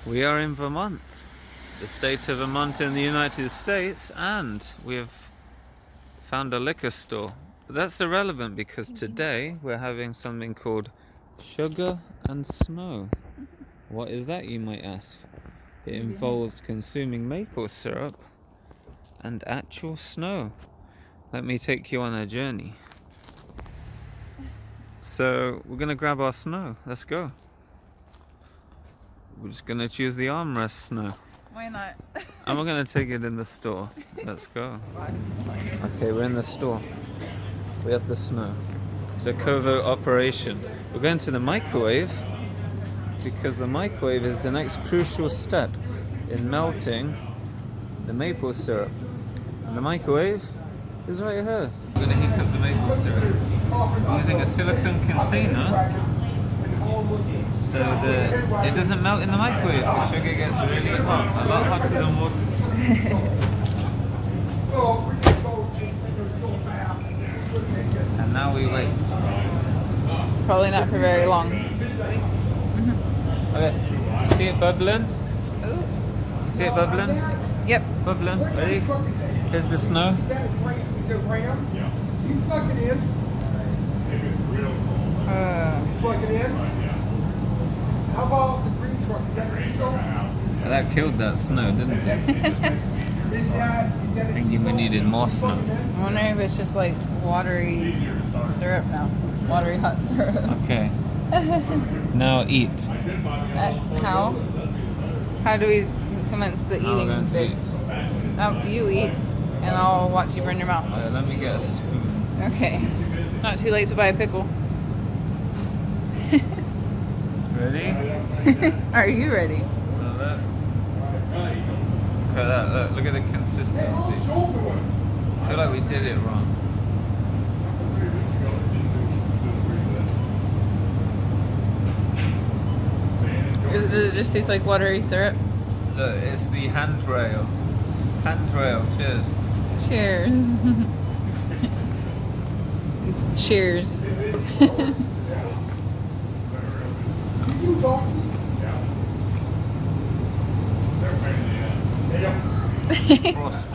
We are in Vermont, the state of Vermont in the United States, and we have found a liquor store. But that's irrelevant because today we're having something called sugar and snow. What is that, you might ask? It involves consuming maple syrup and actual snow. Let me take you on a journey. So we're gonna grab our snow. Let's go. We're just gonna choose the armrest snow. Why not? And we're gonna take it in the store. Let's go. Okay, we're in the store. We have the snow. It's a covert operation. We're going to the microwave because the microwave is the next crucial step in melting the maple syrup. And the microwave is right here. We're gonna heat up the maple syrup using a silicone container so that it doesn't melt in the microwave. The sugar gets really hot, a lot hotter than water. And now we wait. Probably not for very long. Okay, you see it bubbling? Ooh. You see it bubbling? Yep. Bubbling. Ready? Here's the snow. Plug it in. How about the green truck? Is that diesel? That killed that snow, didn't it? Thinking we needed more snow. I wonder if it's just like watery syrup now. Watery hot syrup. Okay. Now eat. How? How do we commence the Now we're eating going to bit? eat. You eat, and I'll watch you burn your mouth. Alright, let me get a spoon. Okay. Not too late to buy a pickle. Ready? Are you ready? So look. Look at that, look at the consistency. I feel like we did it wrong. Does it just taste like watery syrup? Look, it's the handrail. Handrail, cheers. Cheers. Cheers. Frost.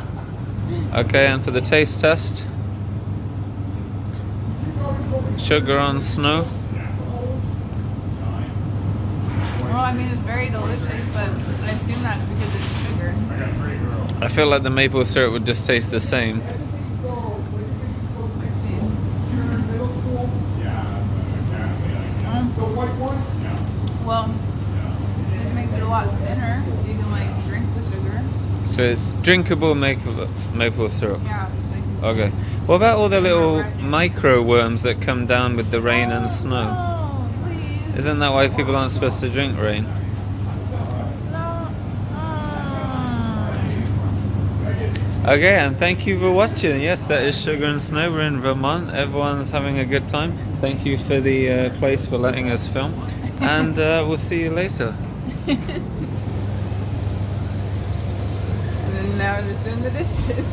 Okay, and for the taste test, sugar on snow. Well, I mean, it's very delicious, but I assume that's because it's sugar. I feel like the maple syrup would just taste the same. Let's see. Well, this makes it a lot thinner, so you can like drink the sugar. So it's drinkable maple syrup. Yeah. Okay. What about all the little micro worms that come down with the rain and snow? No, please. Isn't that why people aren't supposed to drink rain? No. Okay, and thank you for watching. Yes, that is Sugar and Snow. We're in Vermont. Everyone's having a good time. Thank you for the place for letting us film. And we'll see you later. And then now I'm just doing the dishes.